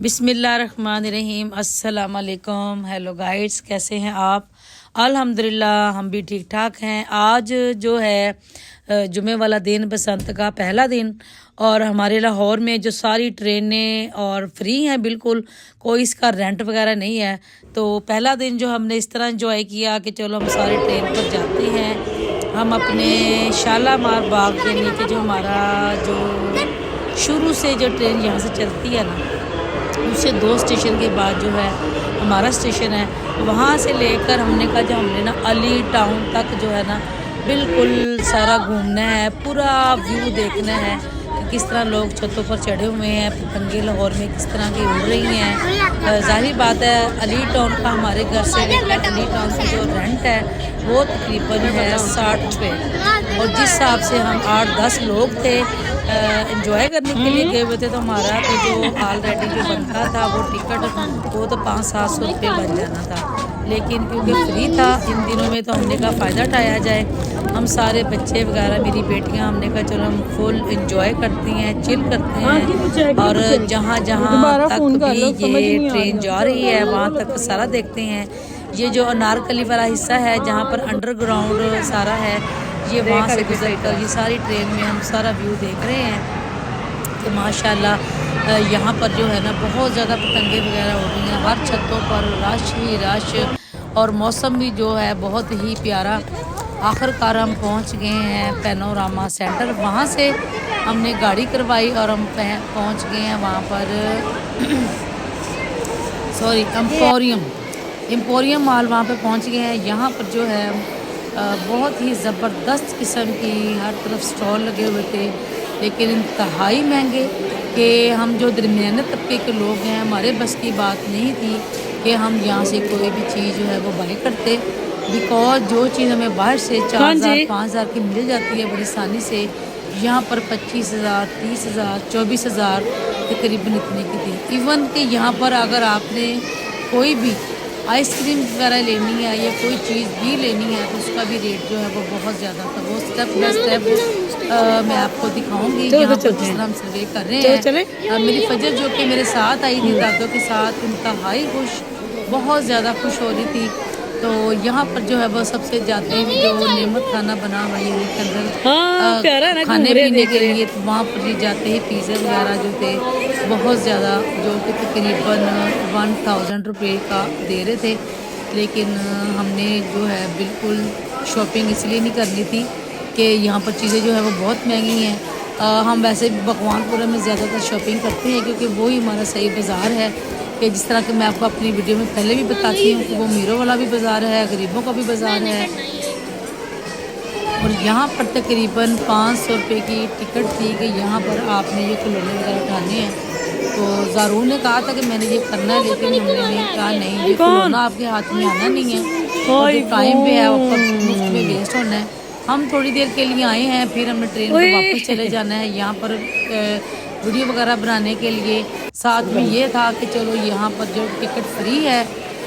बिस्मिल्लाहिर्रहमानिर्रहीम। अस्सलाम वालेकुम। हेलो गाइड्स, कैसे हैं आप? अल्हम्दुलिल्लाह हम भी ठीक ठाक हैं। आज जो है जुमे वाला दिन, बसंत का पहला दिन, और हमारे लाहौर में जो सारी ट्रेनें और फ्री हैं, बिल्कुल कोई इसका रेंट वगैरह नहीं है। तो पहला दिन जो हमने इस तरह इंजॉय किया कि चलो हम सारी ट्रेन पर जाते हैं। हम अपने शालामार बाग के नीचे जो हमारा जो शुरू से जो ट्रेन यहाँ से चलती है ना, उससे 2 स्टेशन के बाद जो है हमारा स्टेशन है, वहाँ से लेकर हमने कहा जो हमने ना अली टाउन तक जो है ना बिल्कुल सारा घूमना है, पूरा व्यू देखना है कि किस तरह लोग छतों पर चढ़े हुए हैं, पतंगे लाहौर में किस तरह की उड़ रही हैं। जाहिर बात है अली टाउन का हमारे घर से लेकर अली टाउन की जो रेंट है वो तकरीबन है 60 रुपये, और जिस हिसाब से हम 8-10 लोग थे एंजॉय करने के लिए गए हुए थे, तो हमारा तो जो ऑलरेडी जो बनता था वो टिकट वो तो 500-700 रुपये बन जाना था। लेकिन क्योंकि फ्री था इन दिनों में, तो हमने कहा फ़ायदा उठाया जाए। हम सारे बच्चे वगैरह, मेरी बेटियां, हमने कहा चलो हम फुल इंजॉय करती हैं, चिल करते हैं, और जहाँ जहाँ तक भी ये ट्रेन जा रही है वहाँ तक सारा देखते हैं। ये जो अनारकली वाला हिस्सा है जहाँ पर अंडरग्राउंड सारा है, ये वहाँ से गुजर कर ये सारी ट्रेन में हम सारा व्यू देख रहे हैं। तो माशाल्लाह यहाँ पर जो है ना बहुत ज़्यादा पतंगे वगैरह हो रही हैं, हर छतों पर रश ही रश, और मौसम भी जो है बहुत ही प्यारा। आखिरकार हम पहुँच गए हैं पैनोरामा सेंटर। वहाँ से हमने गाड़ी करवाई और हम पहुँच गए हैं वहाँ पर सॉरी एम्पोरियम मॉल, वहाँ पे पहुँच गए हैं। यहाँ पर जो है बहुत ही ज़बरदस्त किस्म की हर तरफ स्टॉल लगे हुए थे, लेकिन इंतहाई महंगे कि हम जो दरमियाने तबके के लोग हैं, हमारे बस की बात नहीं थी कि हम यहाँ से कोई भी चीज़ जो है वो बाई करते, बिकॉज जो चीज़ हमें बाहर से 4,000-5,000 की मिल जाती है बड़ी आसानी से, यहाँ पर 25,000, 30,000, 24,000 तकरीबन इतने की थी। इवन कि यहाँ पर अगर आपने कोई भी आइसक्रीम वगैरह लेनी है या कोई चीज़ भी लेनी है तो उसका भी रेट जो है वो बहुत ज़्यादा था। वो स्टेप बाय स्टेप मैं आपको दिखाऊंगी यहाँ पर जिस तरह हम सर्वे कर रहे हैं। मेरी फजर जो कि मेरे साथ आई थी दादों के साथ, इंतहाई खुश, बहुत ज़्यादा खुश हो रही थी। तो यहाँ पर जो है वो सबसे जाते हैं जो नेमत खाना बना हुआ है के अंदर खाने पीने के लिए, तो वहाँ पर भी जाते ही पिज़्ज़ा वगैरह जो थे बहुत ज़्यादा, जो कि तकरीबन 1000 रुपये का दे रहे थे। लेकिन हमने जो है बिल्कुल शॉपिंग इसलिए नहीं करनी थी कि यहाँ पर चीज़ें जो है वो बहुत महंगी हैं। हम वैसे बकवानपुरा में ज़्यादातर शॉपिंग करते हैं क्योंकि वही हमारा सही बाज़ार है। कि जिस तरह कि मैं आपको अपनी वीडियो में पहले भी बताती हूँ कि वो मीरों वाला भी बाज़ार है, गरीबों का भी बाज़ार है। और यहाँ पर तकरीबन 500 रुपये की टिकट थी कि यहाँ पर आपने ये खिलौने वगैरह उठाने हैं। तो ज़ारू ने कहा था कि मैंने ये करना है, लेकिन हमने कहा नहीं, ये खिलौना आपके हाथ में आना नहीं है, और जो टाइम भी है वो मुफ्त में वेस्ट होना है। हम थोड़ी देर के लिए आए हैं, फिर हमने ट्रेन पर वापस चले जाना है। यहाँ पर वीडियो वगैरह बनाने के लिए साथ में ये था कि चलो यहाँ पर जो टिकट फ्री है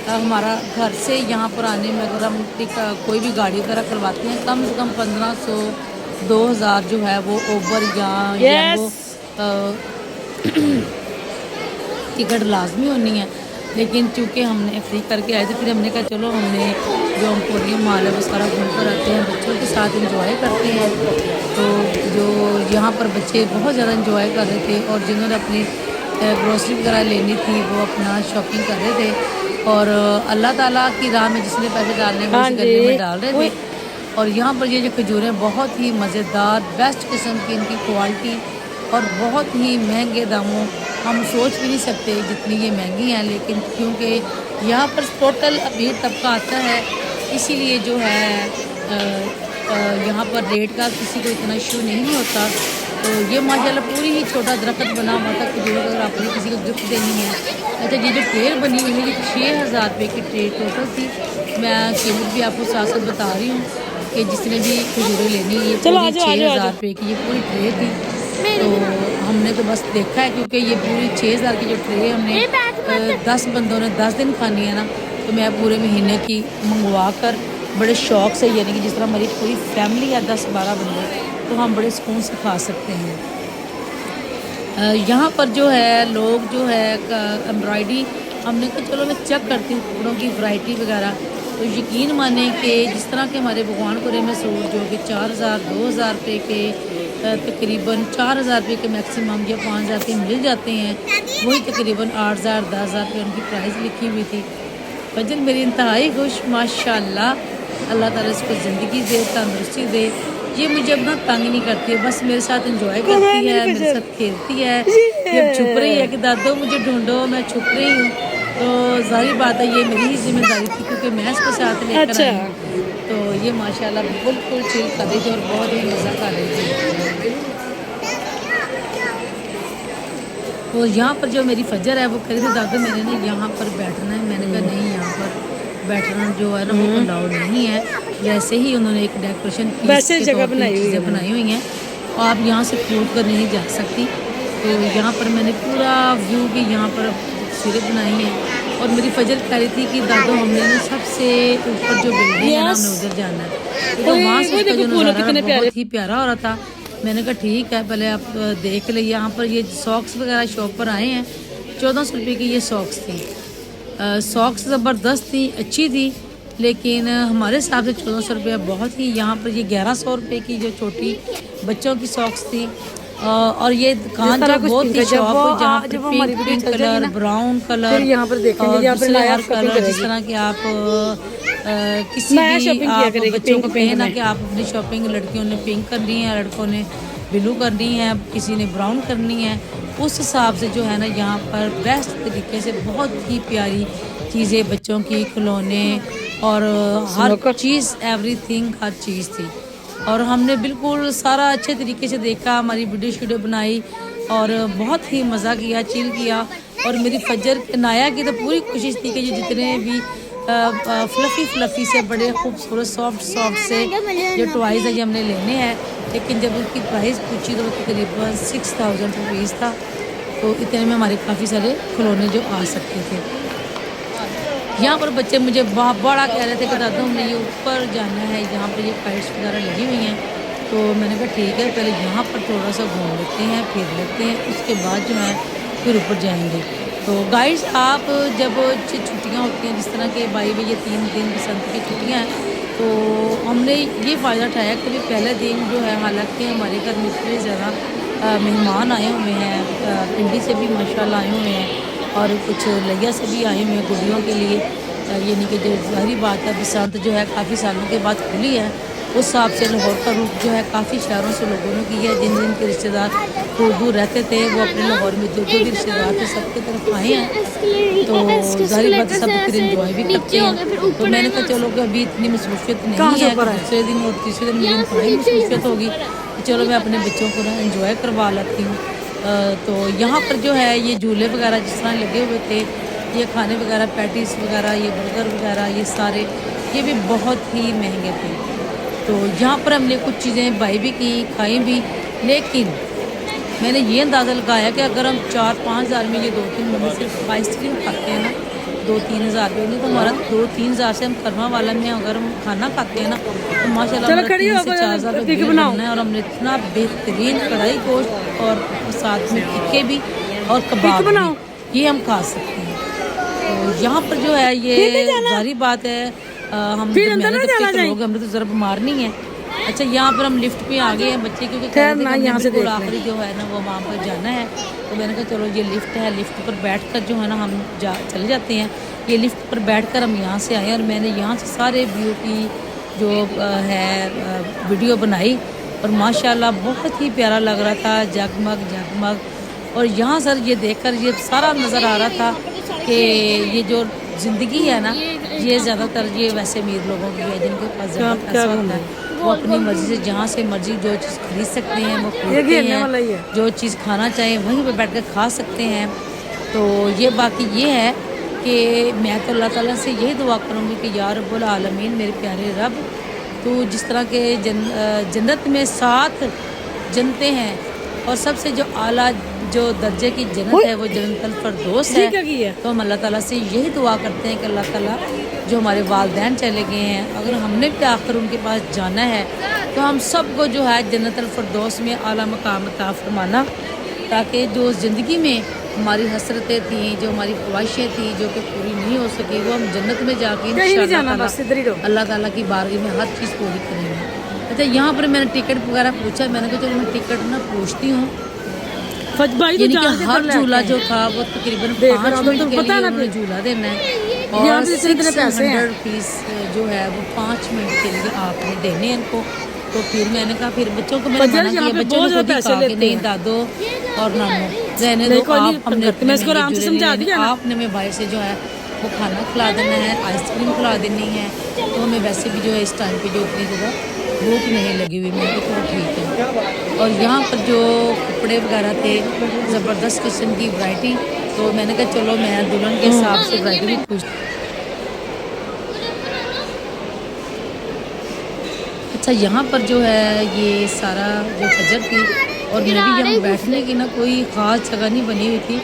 हमारा घर से यहाँ पर आने में, अगर हम कोई भी गाड़ी वगैरह करवाते हैं कम से कम 1500-2000 जो है वो ओवर या वो टिकट लाजमी होनी है। लेकिन चूँकि हमने फ्री करके आए थे, फिर हमने कहा चलो हमने जो एम्पोरियम मॉल है वो सारा घूम कर आते हैं, बच्चों के साथ इंजॉय करते हैं। तो जो यहाँ पर बच्चे बहुत ज़्यादा इंजॉय कर रहे थे, और जिन्होंने अपनी ग्रोसरी वगैरह लेनी थी वो अपना शॉपिंग कर रहे थे, और अल्लाह ताला की राह में जिसने पैसे डालने वो उस गले में डाल रहे थे। और यहाँ पर ये जो खजूरें बहुत ही मज़ेदार, बेस्ट किस्म की इनकी क्वालिटी, और बहुत ही महंगे दामों, हम सोच भी नहीं सकते जितनी ये महंगी हैं। लेकिन क्योंकि यहाँ पर टोटल अमीर तबका आता है, इसीलिए जो है यहाँ पर रेट का किसी को इतना इशू नहीं होता। तो ये माशाल्लाह पूरी ही छोटा दरख्त बना हुआ था खजूर, अगर आपने किसी को गिफ्ट देनी है। अच्छा, ये जो ट्रे बनी हुई है ये 6000 रुपये की ट्रे टोटल थी। मैं कीमत भी आपको साथ साथ बता रही हूँ कि जिसने भी खजूरें लेनी है, ये पूरी 6000 रुपये की ये पूरी ट्रे थी। तो हमने तो बस देखा है क्योंकि ये पूरी 6000 की जो ट्रे हमने 10 बंदों ने 10 दिन खानी है ना, तो मैं पूरे महीने की मंगवा कर बड़े शौक़ से, यानी कि जिस तरह हमारी पूरी फैमिली है 10-12 बंदे, तो हम बड़े सुकून से खा सकते हैं। यहाँ पर जो है लोग जो है एम्ब्रॉयडरी, हमने कहा चलो मैं चेक करती हूँ कपड़ों की वैरायटी वगैरह। तो यकीन माने कि जिस तरह के हमारे भगवानपुरे में सूट जो कि 4000 2000 रुपये के तकरीबन 4000 रुपये के मैक्सिमम या 5000 के मिल जाते हैं, वही तकरीबन 8000 10,000 रुपये उनकी प्राइस लिखी हुई थी। फजल मेरी इंतहाई खुश माशाल्लाह, अल्लाह ताला इसको ज़िंदगी दे, तंदुरुस्ती दे। ये मुझे अपना तंग नहीं करती है, बस मेरे साथ एंजॉय करती है, मेरे साथ खेलती है। ये छुप रही है कि दादो मुझे ढूंढो, मैं छुप रही हूँ। तो जाहिर बात है ये मेरी ही जिम्मेदारी थी क्योंकि मैं इसको साथ लेकर आई हूँ। तो ये माशाल्लाह बिल्कुल चिल कर रही थी और बहुत ही मज़ा कर रही थी। तो यहाँ पर जो मेरी फजर है वो कह रही थी दादो मैंने ना यहाँ पर बैठना है। मैंने कहा नहीं, यहाँ पर बैठना जो है ना वो अलाउड नहीं है। वैसे ही उन्होंने एक डेकोरेशन की वैसे जगह बनाई हुई हैं, आप यहाँ से कूद कर नहीं जा सकती। तो यहाँ पर मैंने पूरा व्यू की यहाँ पर तस्वीरें बनाई हैं। और मेरी फजर कह रही थी कि दादो हमने ना सबसे ऊपर जो बिल्डिंग है ना हमने उधर जाना है। तो वहाँ से उसका जो नज़ारा बहुत ही प्यारा हो रहा था। मैंने कहा ठीक है पहले आप देख ले। यहाँ पर ये सॉक्स वगैरह शॉप पर आए हैं, 1400 रुपये की ये सॉक्स थी। सॉक्स ज़बरदस्त थी, अच्छी थी, लेकिन हमारे हिसाब से 1400 रुपये बहुत ही। यहाँ पर ये 1100 रुपये की जो छोटी बच्चों की सॉक्स थी। और ये दुकान जो बहुत ही शॉप जहाँ पर पिंक कलर, ब्राउन कलर, यहाँ पर दूसरे हर कलर, जिस तरह के आप किसी भी आप बच्चों को कहें ना कि आप अपनी शॉपिंग, लड़कियों ने पिंक करनी है, लड़कों ने ब्लू करनी है, किसी ने ब्राउन करनी है, उस हिसाब से जो है ना यहाँ पर बेस्ट तरीके से बहुत ही प्यारी चीज़ें, बच्चों की खिलौने और हर चीज़, एवरीथिंग, हर चीज़ थी। और हमने बिल्कुल सारा अच्छे तरीके से देखा, हमारी वीडियो बनाई और बहुत ही मज़ा किया, चिल किया। और मेरी फजर नाया की तो पूरी कोशिश थी कि ये जितने भी फ्लफ़ी से बड़े खूबसूरत सॉफ्ट से जो टॉयज़ है ये हमने लेने हैं। लेकिन जब उसकी प्राइस पूछी तो तकरीबन 6000 रुपीज़ था। तो इतने में हमारे काफ़ी सारे खिलौने जो आ सकते थे। यहाँ पर बच्चे मुझे बड़ा कह रहे थे कि दादा हमने ये ऊपर जाना है, यहाँ पर ये काइट्स वगैरह लगी हुई हैं। तो मैंने कहा ठीक है पहले यहाँ पर थोड़ा सा घूम लेते हैं, फिर लेते हैं, उसके बाद जो है फिर ऊपर जाएंगे। तो गाइस आप जब छुट्टियाँ होती हैं, जिस तरह के भाई में ये 3 दिन बसंत की छुट्टियाँ हैं, तो हमने ये फ़ायदा उठाया कि पहले दिन जो है, हालांकि हमारे घर में इतने ज़्यादा मेहमान आए हुए हैं, पिंडी से भी माशाल्लाह आए हुए हैं और कुछ लिया से भी आए हुए हैं गुड़ियों के लिए। यानी कि जो ज़ाहिर बात है बसंत जो है काफ़ी सालों के बाद खुली है, उस हिसाब से लाहौर का रूप जो है काफ़ी शहरों से लोगों ने की है। जिन जिन के रिश्तेदार दूर दूर रहते थे वो अपने लाहौर में जो भी रिश्तेदार थे सबके तरफ आए हैं। तो ज़ाहिर बात सब फिर इंजॉय भी करते हैं। तो मैंने कहा चलो कि अभी इतनी मसरूफियत नहीं है, दूसरे दिन और तीसरे दिन मेरी इंतहाई मसरूफियत होगी, तो चलो मैं अपने बच्चों को ना इंजॉय करवा लेती हूँ। तो यहाँ पर जो है ये झूले वगैरह जिस तरह लगे हुए थे, ये खाने वगैरह, पैटीज़ वगैरह, ये बर्गर वगैरह, ये सारे ये भी बहुत ही महंगे थे। तो यहाँ पर हमने कुछ चीज़ें बाई भी की, खाई भी, लेकिन मैंने ये अंदाज़ा लगाया कि अगर हम 4-5 हज़ार में ये 2-3 महीने सिर्फ आइसक्रीम खाते हैं ना, 2-3 हज़ार में, तो हमारा 2-3 हज़ार से हम करवा वाला में अगर हम खाना खाते हैं ना तो माशाल्लाह हमारा 3 से 4 हज़ार रुपये बनना है। और हमने इतना बेहतरीन कढ़ाई गोश्त और साथ में टिक्के भी और कबाब भी ये हम खा सकते हैं। तो यहाँ पर जो है ये जारी बात है, हम लोग हमने तो ज़रा बीमार नहीं है। अच्छा यहाँ पर हम लिफ्ट पे आ गए हैं बच्चे, क्योंकि यहाँ से आखिरी जो है ना वो वहाँ पर जाना है। तो मैंने कहा चलो ये लिफ्ट है, लिफ्ट पर बैठकर जो है ना हम चले जाते हैं। ये लिफ्ट पर बैठकर हम यहाँ से आए और मैंने यहाँ से सारे व्यू की जो है वीडियो बनाई और माशाल्लाह बहुत ही प्यारा लग रहा था, जगमग जगमग। और यहाँ सर ये देखकर ये सारा नज़र आ रहा था कि ये जो ज़िंदगी है ना ये ज़्यादातर ये वैसे अमीर लोगों की है, जिनके पास ज़्यादा पैसा होता है, वो अपनी मर्ज़ी से जहाँ से मर्ज़ी जो चीज़ खरीद सकते हैं वो खरीदते हैं, जो चीज़ खाना चाहें वहीं पर बैठ कर खा सकते हैं। तो ये बाकी ये है कि मैं तो अल्लाह ताला से यही दुआ करूँगी कि या रब्बुल आलमीन, मेरे प्यारे रब, तो जिस तरह के जन्नत में 7 जन्नतें हैं और सबसे जो आला जो दर्जे की जन्नत है वो जन्नतुल फरदौस है। तो हम अल्लाह ताला से यही दुआ करते हैं कि अल्लाह ताला जो हमारे वालिदैन चले गए हैं, अगर हमने भी आखिर उनके पास जाना है तो हम सबको जो है जन्नतुल फरदौस में आला मकाम अता फरमाना। ताकि जो ज़िंदगी में हमारी हसरतें थी, जो हमारी ख्वाहिशें थी, जो कि पूरी नहीं हो सकी, वो हम जन्नत में जाके इंशाअल्लाह अल्लाह ताला की बारगाह में हर चीज़ पूरी करेंगे। अच्छा, यहाँ पर मैंने टिकट वगैरह पूछा, मैंने कहा चलो मैं टिकट ना पूछती हूँ। यानी कि हर झूला जो था वो तकरीबन 5 मिनट के लिए उन्होंने झूला देना है और 600 रुपीस जो है वो 5 मिनट के लिए आपने देने हैं इनको। तो फिर मैंने कहा, फिर बच्चों को मैंने मना किया, बच्चों ने खुद ही कहा कि नहीं दादो और नानो रहने दो, आप हमने आपने में बाहर से जो है वो खाना खिला देना है, आइसक्रीम खिला देनी है। तो हमें वैसे भी जो है इस टाइम पे जो उतनी जगह भूख नहीं लगी हुई, मैं तो ठीक है। और यहाँ पर जो कपड़े वगैरह थे ज़बरदस्त किस्म की वैरायटी, तो मैंने कहा चलो मैं दुल्हन के हिसाब से वैरायटी भी पूछ। अच्छा, यहाँ पर जो है ये सारा जो फजर थी और मैं भी यहाँ बैठने की ना कोई ख़ास जगह नहीं बनी हुई थी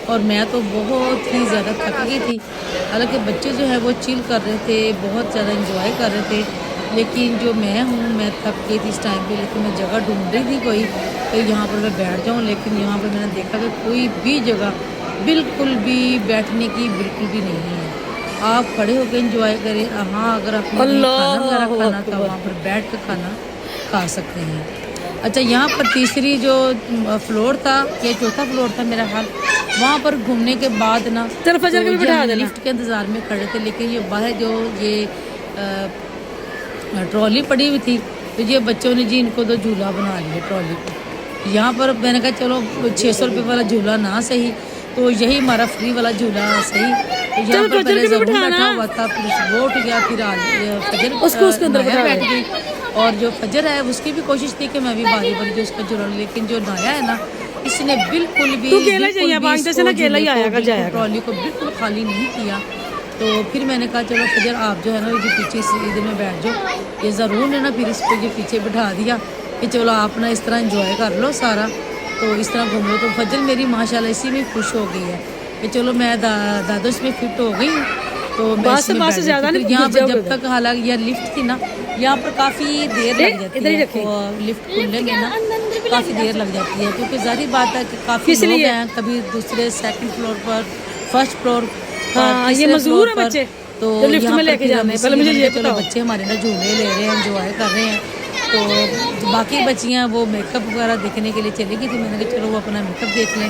और मैं तो बहुत ही ज़्यादा थक गई थी। हालांकि बच्चे जो है वो चिल कर रहे थे, बहुत ज़्यादा इंजॉय कर रहे थे, लेकिन जो मैं हूँ मैं थक गई थी इस टाइम पे। लेकिन मैं जगह ढूंढ रही थी कोई तो यहाँ पर मैं बैठ जाऊँ, लेकिन यहाँ पर मैंने देखा कि कोई भी जगह बिल्कुल भी बैठने की बिल्कुल भी नहीं है। आप खड़े होकर एंजॉय करें। हाँ, अगर आपने खाना वगैरह खाना था वहाँ पर बैठ कर खाना खा सकते हैं। अच्छा, यहाँ पर तीसरी जो फ्लोर था या चौथा फ्लोर था मेरा हाल, वहाँ पर घूमने के बाद ना लिफ्ट के इंतज़ार में खड़े थे, लेकिन ये बाहर जो ये ट्रॉली पड़ी हुई थी तो ये बच्चों ने जी इनको तो झूला बना लिया ट्रॉली को। यहाँ पर मैंने कहा चलो 600 रुपये वाला झूला ना सही तो यही हमारा फ्री वाला झूला सही। तो यहाँ पर पहले ज़रूर बैठा हुआ था, फिर वो उठ गया, फिर फजर उसके अंदर बैठ गई। और जो फजर है उसकी भी कोशिश थी कि मैं भी बारी बारी जो उसका झूला, लेकिन जो नाया है ना इसने बिल्कुल भी ट्रॉली को बिल्कुल खाली नहीं किया। तो फिर मैंने कहा चलो फजर आप जो है ना ये पीछे इधर में बैठ जाओ, ये ज़रूर ने ना फिर इसको ये पीछे बिठा दिया कि चलो आप ना इस तरह एंजॉय कर लो सारा, तो इस तरह घूम लो। तो फजर मेरी माशाल्लाह इसी में खुश हो गई है कि चलो मैं दादो इसमें फिट हो गई हूँ। तो यहाँ पर जब तक हालांकि यह लिफ्ट थी ना, यहाँ पर काफ़ी देर लग जाती है और लिफ्ट खुलेंगे ना काफ़ी देर लग जाती है, क्योंकि जाहिर बात है कि काफ़ी लोग हैं, कभी दूसरे सेकंड फ्लोर पर, फर्स्ट फ्लोर हाँ, ये मजदूर है बच्चे तो लिफ्ट में लेके जाने पहले मुझे ये चलो बच्चे हमारे ना झूले ले रहे हैं, एंजॉय कर रहे हैं। तो बाकी बच्चियाँ वो मेकअप वगैरह देखने के लिए चली गई थी, मैंने कहा चलो वो अपना मेकअप देख लें।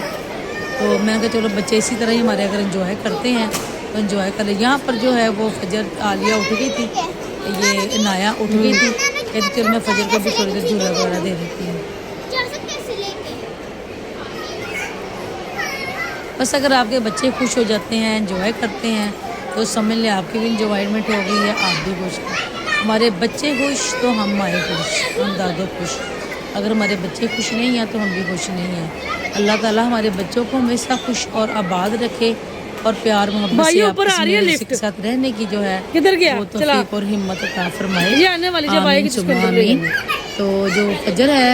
तो मैंने कहा चलो बच्चे इसी तरह ही हमारे अगर एंजॉय करते हैं तो एंजॉय कर ले। यहाँ पर जो है वो फजर आलिया उठ गई थी, ये नाया उठ गई थी, कहती चलो मैं फजर को भी थोड़ी देर झूला वगैरह दे देती हूँ। बस अगर आपके बच्चे खुश हो जाते हैं, एंजॉय करते हैं, तो समझ लें आपकी भी इंजॉयमेंट हो गई है, आप भी खुश। हमारे बच्चे खुश तो हम आए खुश, हम दादो खुश। अगर हमारे बच्चे खुश नहीं हैं तो हम भी खुश नहीं हैं। अल्लाह ताला हमारे बच्चों को हमेशा खुश और आबाद रखे और प्यार मोहब्बत से आपस के साथ रहने की जो है वो तौफीक और हिम्मत अता फरमाए। आमीन। तो जो फजर है,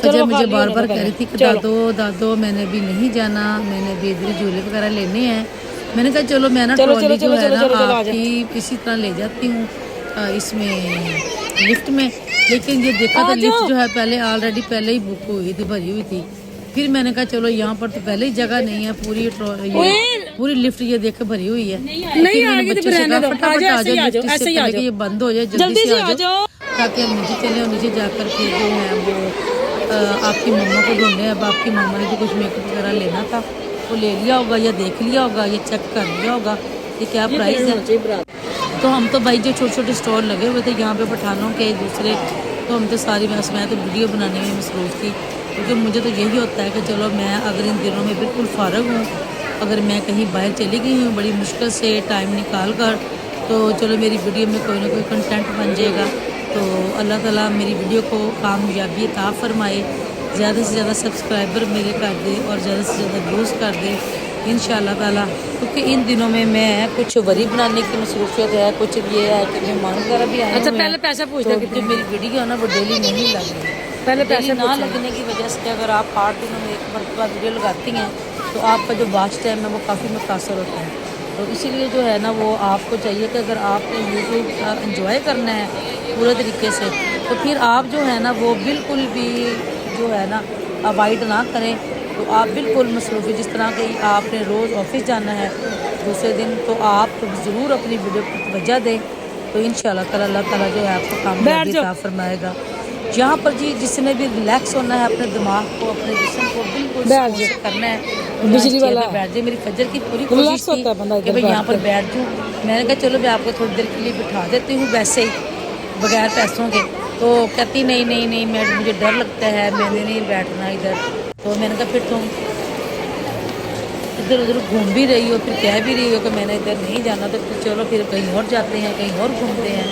फजर मुझे बार बार कह रही थी कि दादो दादो मैंने भी नहीं जाना, मैंने भी इधर झूले वगैरह लेने हैं। मैंने कहा चलो मैं ना ट्रॉली जो है ना आपकी इसी तरह ले जाती हूँ इसमें लिफ्ट में। लेकिन ये देखा तो लिफ्ट जो है पहले ऑलरेडी पहले ही बुक हुई थी, भरी हुई थी। फिर मैंने कहा चलो यहाँ पर तो पहले ही जगह नहीं है, पूरी लिफ्ट ये देख भरी हुई है। नहीं मैंने बच्चों से कहा फटाफट आ जाओ लिफ्ट से पहले कि ये बंद हो जाए, जल्दी से आ जाओ ताकि हम नीचे चले और नीचे जाकर के जो है वो आपकी मम्मा को ढूंढे। अब आपकी मम्मा ने जो कुछ मेकअप वगैरह लेना था वो ले लिया होगा या देख लिया होगा या चेक कर लिया होगा ये क्या प्राइस है। तो हम तो भाई जो छोटे छोटे स्टॉल लगे हुए थे यहाँ पे पठानों के दूसरे, तो हम तो सारी मैं तो वीडियो बनाने में मसरूफ़ थी, क्योंकि मुझे तो यही होता है कि चलो मैं अगर इन दिनों में बिल्कुल फ़ारग हूँ, अगर मैं कहीं बाहर चली गई हूँ बड़ी मुश्किल से टाइम निकाल कर, तो चलो मेरी वीडियो में कोई ना कोई कंटेंट बन जाएगा। तो अल्लाह ताला मेरी वीडियो को कामयाबी अता फरमाए, ज़्यादा से ज़्यादा सब्सक्राइबर मेरे कर दे और ज़्यादा से ज़्यादा व्यूज़ कर दे इंशाअल्लाह ताला। क्योंकि इन दिनों में मैं कुछ वरी बनाने की मसरूफियत है, कुछ ये है कि मेहमान वगैरह भी आए। अच्छा पहले पैसा पूछना कि जो मेरी वीडियो है ना वो डेली नहीं लग रही, पहले पैसे ना लगने की वजह से अगर आप 8 दिनों में एक मरतबा वीडियो लगाती हैं तो आपका जो वॉच टाइम है वो काफ़ी मुतासर होता है। तो इसीलिए जो है ना वो आपको चाहिए कि अगर आपने यूट्यूब एंजॉय करना है पूरे तरीके से तो फिर आप जो है ना वो बिल्कुल भी जो है ना अवॉइड ना करें तो आप बिल्कुल मसरूफ़ी, जिस तरह कि आपने रोज़ ऑफिस जाना है दूसरे दिन, तो आप ज़रूर अपनी वीडियो पर तवज्जो दें, तो इंशाल्लाह ताला अल्लाह ताला जो है आपको कामयाबी अता फरमाएगा। यहाँ पर जी जिसने भी रिलैक्स होना है, अपने दिमाग को, अपने जिस्म को बिल्कुल सुकून से करना है, बिजली वाला बैठ जाए। मेरी फजर की पूरी कोशिश थी कि भाई यहाँ पर बैठ जाऊँ। मैंने कहा चलो मैं आपको थोड़ी देर के लिए बिठा देती हूँ वैसे ही बगैर पैसों के। तो कहती नहीं नहीं नहीं, मैं मुझे डर लगता है, मैंने नहीं बैठना इधर। तो मैंने कहा फिर तुम इधर उधर घूम भी रही हो, फिर कह भी रही हो कि मैंने इधर नहीं जाना, तो फिर चलो फिर कहीं और जाते हैं, कहीं और घूमते हैं।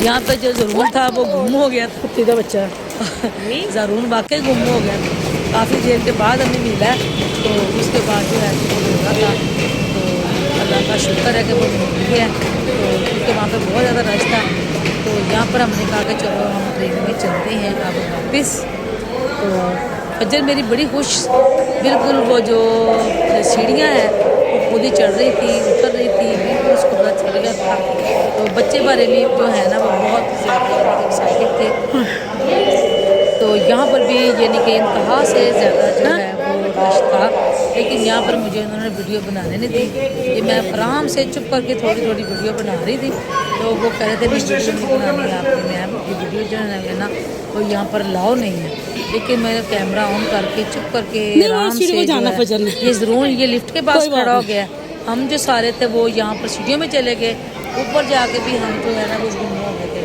यहाँ पर जो ज़रून था वो गुम हो गया, कुत्ते का बच्चा ज़रून वाकई गुम हो गया। काफ़ी देर के बाद हमें मिला, तो उसके बाद जो है वो ढूंढा था, तो अल्लाह का शुक्र है कि वो मिल गया। तो क्योंकि वहाँ पर बहुत ज़्यादा रश था, तो यहाँ पर हमने कहा कि चलो हम ट्रेन में चलते हैं अब वापस। तो फजर मेरी बड़ी खुश, बिल्कुल वो जो सीढ़ियाँ हैं वो खुद ही चढ़ रही थी, उतर रही थी, बिल्कुल उसको पता चल गया था। तो बच्चे बारे में जो है ना वो बहुत ज़्यादा एक्साइटेड थे। तो यहाँ पर भी यानी कि इंतहा से ज़्यादा जो है वो रश था, लेकिन यहाँ पर मुझे उन्होंने वीडियो बनाने नहीं दी। ये मैं आराम से चुप करके थोड़ी थोड़ी वीडियो बना रही थी, तो वो कह रहे थे मैं वीडियो नहीं बनानी है आपने, मैम ये वीडियो जो है ना वो यहाँ पर लाओ नहीं है। लेकिन मैंने कैमरा ऑन करके चुप करके आराम से ये ज़रूर ये लिफ्ट के पास खड़ा हो गया। हम जो सारे थे वो यहाँ पर सीढ़ियों में चले गए, ऊपर जाके भी हम जो है ना वो गुम हो गए थे।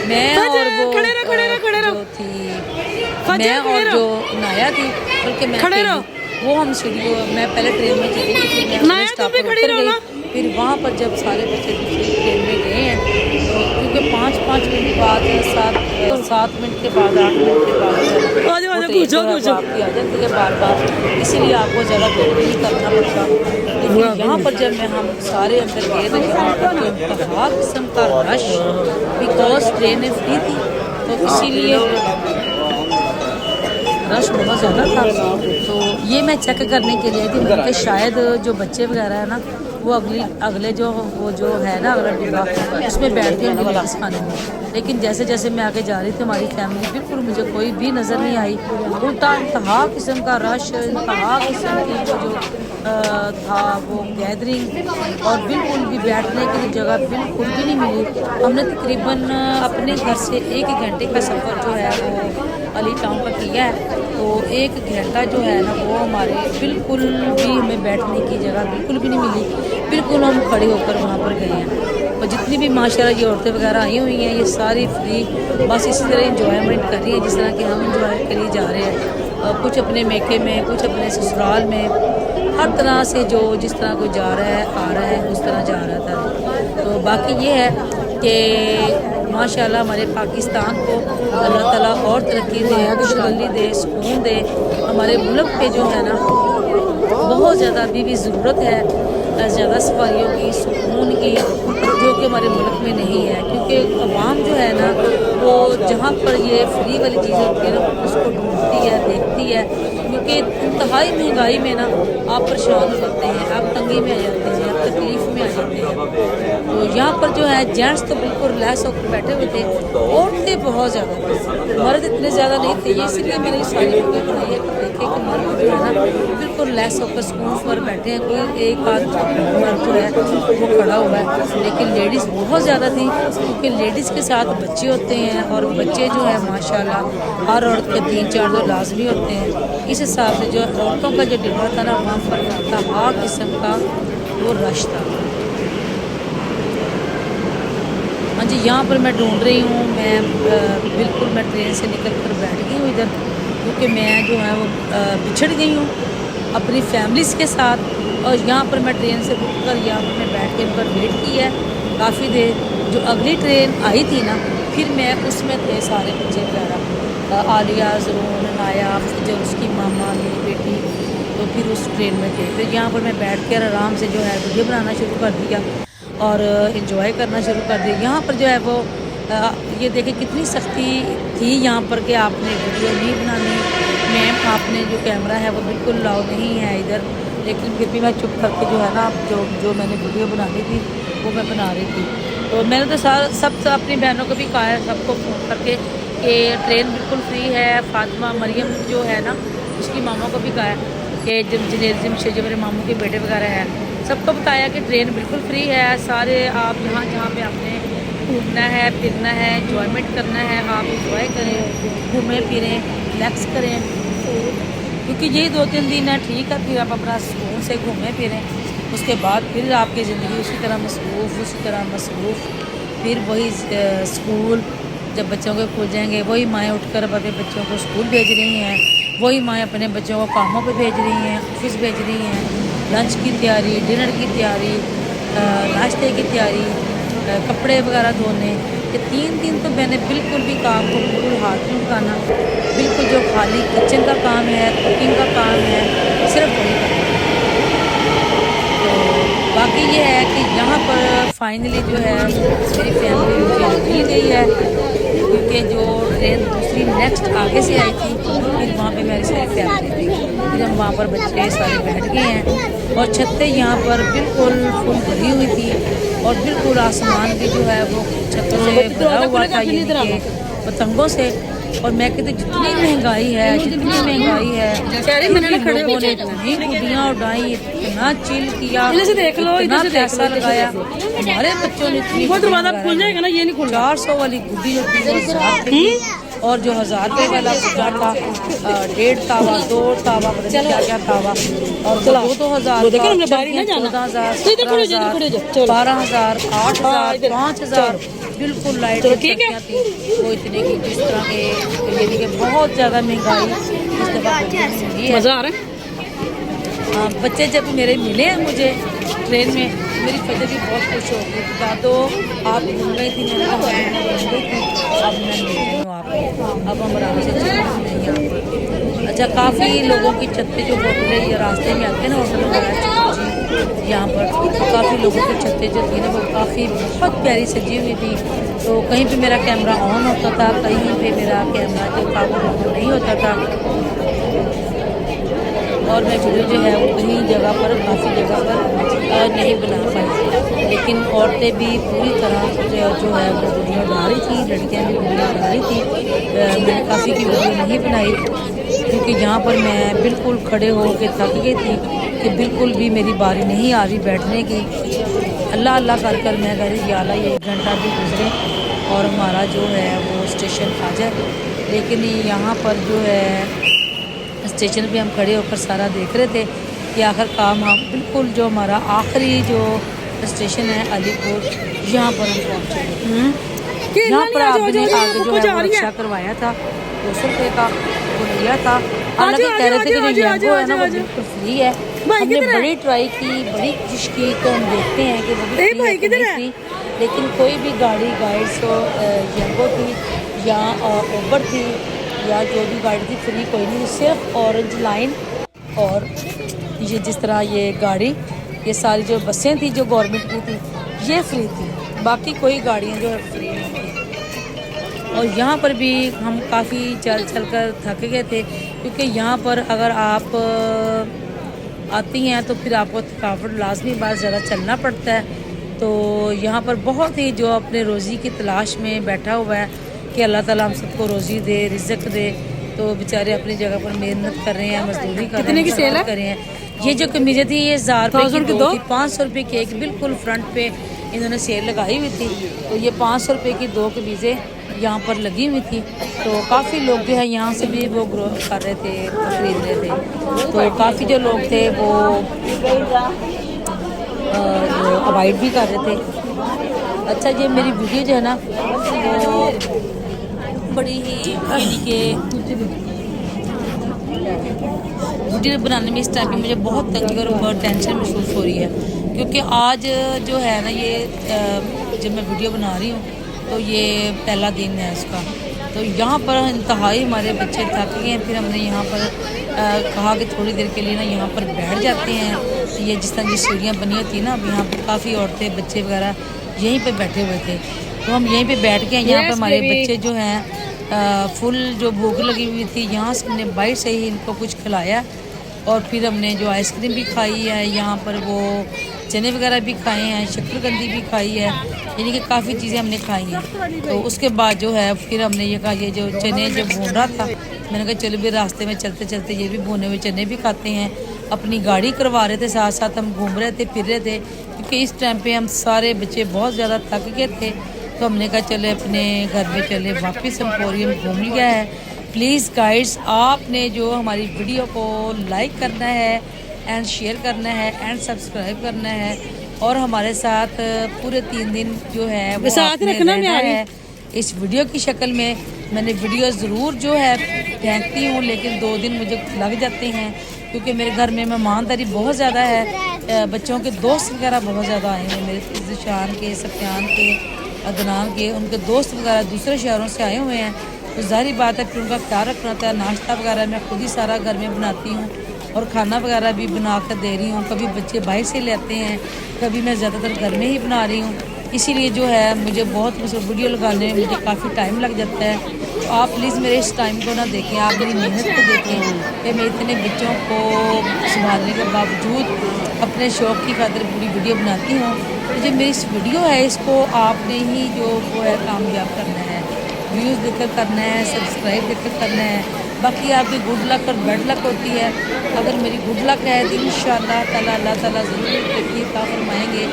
मैं और वो जो थी, मैं और जो नाया थी, बल्कि मैं वो हम सीढ़ियों, मैं पहले ट्रेन में चली गई, मैं स्टॉप पर उतर गई। फिर वहाँ पर जब सारे बच्चे दूसरी ट्रेन में गए हैं, तो क्योंकि 5-5 मिनट बाद 7 मिनट के बाद 8 मिनट के बाद आपकी आ जाती है बार बार, इसीलिए आपको ज़्यादा वेट नहीं करना पड़ता। लेकिन यहाँ पर जब हम सारे अंदर गए तो यहाँ पर तो इंतहा किस्म का रश, बिकॉज ट्रेनें फ्री थी, तो इसीलिए रश बहुत ज़्यादा था। तो ये मैं चेक करने के लिए थी, मैंने कहा शायद जो बच्चे वगैरह है ना वो अगले जो वो जो है ना अगला डिब्बा उसमें बैठते हैं वापस खाने में। लेकिन जैसे जैसे मैं आगे जा रही थी हमारी फैमिली बिल्कुल मुझे कोई भी नज़र नहीं आई, उल्टा इंतहा किस्म का रश, इंतहा किस्म की वो जो था वो गैदरिंग, और बिल्कुल भी बैठने की जगह बिल्कुल भी नहीं मिली। हमने तकरीबन अपने घर से 1 घंटे का सफ़र जो है वो अली टाउन का किया है, तो 1 घंटा जो है ना वो हमारे बिल्कुल भी हमें बैठने की जगह बिल्कुल भी नहीं मिली। बिल्कुल हम खड़े होकर वहाँ पर गए हैं, और जितनी भी माशाल्लाह ये औरतें वगैरह आई हुई हैं ये सारी फ्री बस इसी तरह इंजॉयमेंट कर रही हैं जिस तरह कि हम इंजॉय करिए जा रहे हैं। कुछ अपने मेके में, कुछ अपने ससुराल में, हर तरह से जो जिस तरह कोई जा रहा है आ रहा है उस तरह जा रहा था। तो बाकी ये है कि माशाल्लाह हमारे पाकिस्तान को अल्लाह ताला और तरक्की दे, खुशहाली दे, सुकून दे। हमारे मुल्क पे जो है ना बहुत ज़्यादा अभी भी ज़रूरत है ज़्यादा सफारियों की, सुकून की, जो कि हमारे मुल्क में नहीं है। क्योंकि अवाम जो है ना वो जहाँ पर ये फ्री वाली चीज़ें होती है ना उसको ढूंढती है, देखती है, क्योंकि इंतहाई महंगाई में ना आप परेशान हो जाते हैं, आप तंगी में आ जाते हैं, आप तकलीफ़ में आ जाते हैं। तो यहाँ पर जो है जेंट्स तो बिल्कुल रिलैक्स होकर बैठे हुए थे, औरतें बहुत ज़्यादा थे, मर्द इतने ज़्यादा नहीं थे। ये इसलिए मैंने सारी वीडियो बनाई है कि देखे कि मर्द जो है ना बिल्कुल रिलैक्स होकर सुकून पर बैठे हैं, कोई एक आध मर्द जो है वो खड़ा हुआ है। लेकिन लेडीज़ बहुत ज़्यादा थी, क्योंकि लेडीज़ के साथ बच्चे होते हैं, और बच्चे जो है माशाल्लाह हर औरत के 3-4 तो लाजमी होते हैं। इस हिसाब से जो औरतों का जो डिब्बा था ना वहाँ पर इंतहा किस्म का वो रश था। हाँ जी, यहाँ पर मैं ढूंढ रही हूँ, मैं बिल्कुल मैं ट्रेन से निकल कर बैठ गई हूँ इधर, क्योंकि मैं जो है वो बिछड़ गई हूँ अपनी फैमिलीज़ के साथ। और यहाँ पर मैं ट्रेन से रुक कर यहाँ पर मैं बैठ के उनका वेट किया है काफ़ी देर। जो अगली ट्रेन आई थी ना फिर मैं उसमें थे सारे बच्चे वगैरह, आलिया, ज़रून, नाया, जो उसकी मामा, मेरी बेटी, तो फिर उस ट्रेन में थे। फिर यहाँ पर मैं बैठ कर आराम से जो है वीडियो बनाना शुरू कर दिया और इन्जॉय करना शुरू कर दिया। यहाँ पर जो है वो ये देखें कितनी सख्ती थी यहाँ पर कि आपने वीडियो नहीं बनानी, मैम आपने जो कैमरा है वो बिल्कुल अलाउ नहीं है इधर। लेकिन फिर भी मैं चुप करके जो है ना जो मैंने वीडियो बनानी थी वो मैं बना रही थी। तो मैंने तो सब अपनी बहनों को भी कहा है, सबको फ़ोन करके कि ट्रेन बिल्कुल फ्री है। फातिमा मरियम जो है ना उसकी मामा को भी कहा कि जब जनेरिज्म से जो मेरे मामू के बेटे वगैरह हैं सबको बताया कि ट्रेन बिल्कुल फ्री है। सारे आप जहाँ पे आपने घूमना है फिरना है इंजॉयमेंट करना है आप इंजॉय करें, घूमें फिरें, रिलैक्स करें, क्योंकि यही 2-3 दिन है, ठीक है। फिर आप अपना सुकून से घूमें फिरें, उसके बाद फिर आपकी ज़िंदगी उसी तरह मसरूफ़ फिर वही स्कूल जब बच्चों के खुल जाएंगे वही माएँ उठकर अपने बच्चों को स्कूल भेज रही हैं, वही माएँ अपने बच्चों को कामों पे भेज रही हैं, ऑफिस भेज रही हैं, लंच की तैयारी, डिनर की तैयारी, नाश्ते की तैयारी, कपड़े वगैरह धोने। ये 3 दिन तो मैंने बिल्कुल भी काम को बिल्कुल हाथ नहीं उठाना, बिल्कुल जो खाली किचन का काम है, कुकिंग का काम है, सिर्फ वही करना। तो बाकी ये है कि यहाँ पर फाइनली जो है मेरी फैमिली मुझे मिल गई है, क्योंकि जो ट्रेन दूसरी नेक्स्ट आगे से आई थी फिर वहाँ पे मेरी सारी फैमिली थी। फिर हम वहाँ पर बच्चे सारे बैठ गए हैं और छतें यहाँ पर बिल्कुल फुल भरी हुई थी और बिल्कुल आसमान भी जो है वो छतों से भरा हुआ था ये पतंगों से। और मैं कहती जितनी महंगाई है लोगों ने इतनी गुड्डियाँ उड़ाई, इतना चिल किया, इतना पैसा लगाया। हमारे बच्चों ने इतनी 400 वाली गुड्डी जो थी और जो 1000 रुपये वाला गुड्डा था, 1.5 तावा 2 तावा पता नहीं क्या तावा, और 2,000 14,000 17,000 12,000 8,000 5,000 बिल्कुल लाइट थी वो इतने की जिस तरह के, यानी कि बहुत ज़्यादा महंगाई इस दफ़ा हुई है। मज़ा आ रहा है। हाँ, बच्चे जब मेरे मिले हैं मुझे ट्रेन में, मेरी फजर भी बहुत खुश हो गई थी। दादो आप घूम गई थी, मैंने कहा घूम गई थी, अब मैं मिल रही हूँ आपको, अब हम आराम से चलेंगे। अच्छा, काफ़ी लोगों की छतें जो होटल या रास्ते में आते हैं ना होटल वगैरह यहाँ पर, तो काफ़ी लोगों की छतें जो थी ना वो काफ़ी बहुत प्यारी सजी हुई थी। तो कहीं पे मेरा कैमरा ऑन होता था, कहीं पे मेरा कैमरा जो था वो नहीं होता था, और मैं वीडियो जो है वो कहीं जगह पर काफ़ी जगह पर नहीं बना पाई। लेकिन औरतें भी पूरी तरह जो है वो वीडियो उड़ा रही थी, लड़कियाँ भी वीडियो उड़ा रही थी। मैंने काफ़ी की वीडियो नहीं बनाई क्योंकि यहाँ पर मैं बिल्कुल खड़े हो के थक गई थी कि बिल्कुल भी मेरी बारी नहीं आ रही बैठने की। अल्लाह अल्लाह कर मैं कह रही याला ये 1 घंटा भी गुजरे और हमारा जो है वो स्टेशन आ जाए। लेकिन यहाँ पर जो है स्टेशन पे हम खड़े होकर सारा देख रहे थे कि आखिर काम हम बिल्कुल जो हमारा आखिरी जो स्टेशन है अलीपुर, यहाँ पर हम पहुँचे। यहाँ पर आपने आगे जो है वो रिक्शा करवाया था 200 रुपये का वो लिया था। हालांकि कह रहे थे कि जो येंगो है ना वो बिल्कुल फ्री है। हमने बड़ी ट्राई की, बड़ी कोशिश की, तो हम देखते हैं कि वो भी फ्री, लेकिन कोई भी गाड़ी गाइड्स येंगो थी या ओबर थी या जो भी गाड़ी थी फ्री कोई नहीं, सिर्फ ऑरेंज लाइन और ये जिस तरह ये गाड़ी, ये सारी जो बसें थी जो गवर्नमेंट की थी ये फ्री थी, बाकी कोई गाड़ियाँ जो है फ्री नहीं थी। और यहाँ पर भी हम काफ़ी चल कर थक गए थे, क्योंकि यहाँ पर अगर आप आती हैं तो फिर आपको थकावट लाजमी बात ज़्यादा चलना पड़ता है। तो यहाँ पर बहुत ही जो अपने रोज़ी की तलाश में बैठा हुआ है कि अल्लाह ताला हम सबको रोज़ी दे, रिज़्क़ दे, तो बेचारे अपनी जगह पर मेहनत कर रहे हैं, मजदूरी कर रहे हैं, कर रहे हैं। ये जो कमीज़ें थी ये 1000 रुपये की 2 थी, 500 रुपये की एक, बिल्कुल फ्रंट पे इन्होंने सेल लगाई हुई थी। तो ये 500 रुपये की 2 कमीज़ें यहाँ पर लगी हुई थी। तो काफ़ी लोग जो है यहाँ से भी वो ग्रो कर रहे थे, खरीद रहे थे। तो काफ़ी जो लोग थे वो अवॉइड भी कर रहे थे। अच्छा, ये मेरी वीडियो जो है ना वो बड़ी ही यानी कि वीडियो बनाने में इस टाइम पे मुझे बहुत तंगी और बहुत टेंशन महसूस हो रही है, क्योंकि आज जो है ना ये जब मैं वीडियो बना रही हूँ तो ये पहला दिन है उसका। तो यहाँ पर इंतहाई हमारे बच्चे थक गए हैं, फिर हमने यहाँ पर कहा कि थोड़ी देर के लिए ना यहाँ पर बैठ जाते हैं। तो ये जिस तरह की सीढ़ियाँ बनी होती है ना, अब यहाँ पर काफ़ी औरतें बच्चे वगैरह यहीं पे बैठे हुए थे, तो हम यहीं पे बैठ के यहाँ पे हमारे बच्चे जो हैं फुल जो भूख लगी हुई थी, यहाँ से हमने बाइट से ही इनको कुछ खिलाया और फिर हमने जो आइसक्रीम भी खाई है। यहाँ पर वो चने वगैरह भी खाए हैं, शक्करकंदी भी खाई है, यानी कि काफ़ी चीज़ें हमने खाई हैं। तो उसके बाद जो है फिर हमने ये कहा ये जो चने जब भून रहा था, मैंने कहा चलो भी रास्ते में चलते चलते ये भी भुने हुए चने भी खाते हैं। अपनी गाड़ी करवा रहे थे, साथ साथ हम घूम रहे थे, फिर रहे थे, क्योंकि इस टाइम पे हम सारे बच्चे बहुत ज़्यादा थक गए थे। तो हमने कहा चले अपने घर में चले वापस, एम्पोरियम घूम लिया है। प्लीज़ गाइड्स, आपने जो हमारी वीडियो को लाइक करना है एंड शेयर करना है एंड सब्सक्राइब करना है, और हमारे साथ पूरे 3 दिन जो है वो आपने रहना है। इस वीडियो की शक्ल में मैंने वीडियो ज़रूर जो है फेंकती हूँ, लेकिन 2 दिन मुझे लग जाते हैं, क्योंकि मेरे घर में मेहमानदारी बहुत ज़्यादा है। बच्चों के दोस्त वगैरह बहुत ज़्यादा आए हैं, मेरे ज़िशान के, सफियान के, अदनान के, उनके दोस्त वगैरह दूसरे शहरों से आए हुए हैं। तो ज़ाहिर बात है फिर उनका ख्याल रखना होता है। नाश्ता वगैरह मैं खुद ही सारा घर में बनाती हूँ और खाना वगैरह भी बना कर दे रही हूँ। कभी बच्चे बाहर से लेते हैं, कभी मैं ज़्यादातर घर में ही बना रही हूँ। इसीलिए जो है मुझे बहुत वीडियो लगाने में मुझे काफ़ी टाइम लग जाता है। तो आप प्लीज़ मेरे इस टाइम को ना देखें, आप मेरी मेहनत को देखें कि मैं इतने बच्चों को संभालने के बावजूद अपने शौक़ की खातिर पूरी वीडियो बनाती हूँ। तो जो मेरी इस वीडियो है इसको आपने ही जो वो है कामयाब करना है, व्यूज़ देकर करना है, सब्सक्राइब देकर करना है। बाकी आपकी गुड लक और बैड लक होती है। अगर मेरी गुड लक है तो इंशाअल्लाह ताला अल्लाह ताला ज़रूर तरक्की अता फरमाएंगे।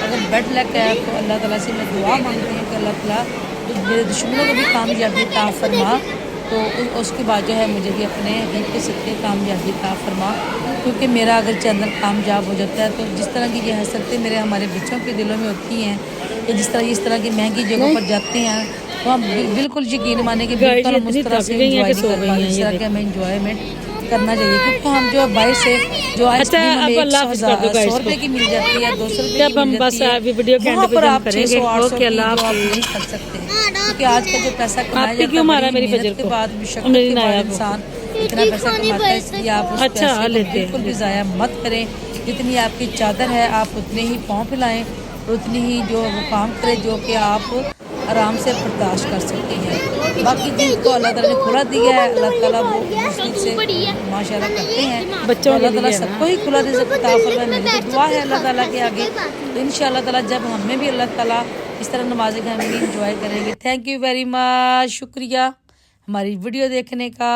अगर बैड लक है तो अल्लाह ताला से मैं दुआ मांगती हूँ कि अल्लाह ताला तो मेरे दुश्मनों को भी कामयाबी अता फरमा। तो उसके बाद जो है मुझे भी अपने हबीब के सदक़े कामयाबी अता फरमा, क्योंकि मेरा अगर चैनल कामयाब हो जाता है तो जिस तरह की ये हसरतें मेरे हमारे बच्चों के दिलों में होती हैं कि जिस तरह इस तरह की महंगी जगहों पर जाते हैं, तो हम बिल्कुल यकीन माने कि बिल्कुल हम उस तरह से इंजॉय नहीं कर पाते जिस तरह के हमें इंजॉयमेंट करना चाहिए। क्योंकि हम जो बाहर से जो आइसक्रीम हमें 100 रुपए की मिल जाती है, 200 रुपए की मिल जाती है, वहाँ पर आप 600-800 की जो आप नहीं कर सकते। क्योंकि आज का जो पैसा कमाया जाता है बड़ी मेहनत के बाद, मुशक्कत के बाद इंसान इतना पैसा कमाता है, इसलिए आप उस पैसे को बिल्कुल भी ज़ाया मत करें। जितनी आपकी चादर है आप उतने ही पाँव फैलाएं और उतनी ही जो वो काम करें जो कि आप आराम से बर्दाश्त कर सकते हैं। बाकी जिनको अल्लाह ताला ने खुला दिया है, अल्लाह ताला वो मुश्किल से माशाल्लाह करते हैं। बच्चों अल्लाह ताला सबको ही खुला रिज़्क़ अता फरमाए। मेरी तो दुआ है अल्लाह ताला के आगे, तो इंशाअल्लाह ताला जब हमें भी अल्लाह ताला इस तरह नवाजेगा हम भी इंजॉय करेंगे। थैंक यू वेरी मच, शुक्रिया हमारी वीडियो देखने का।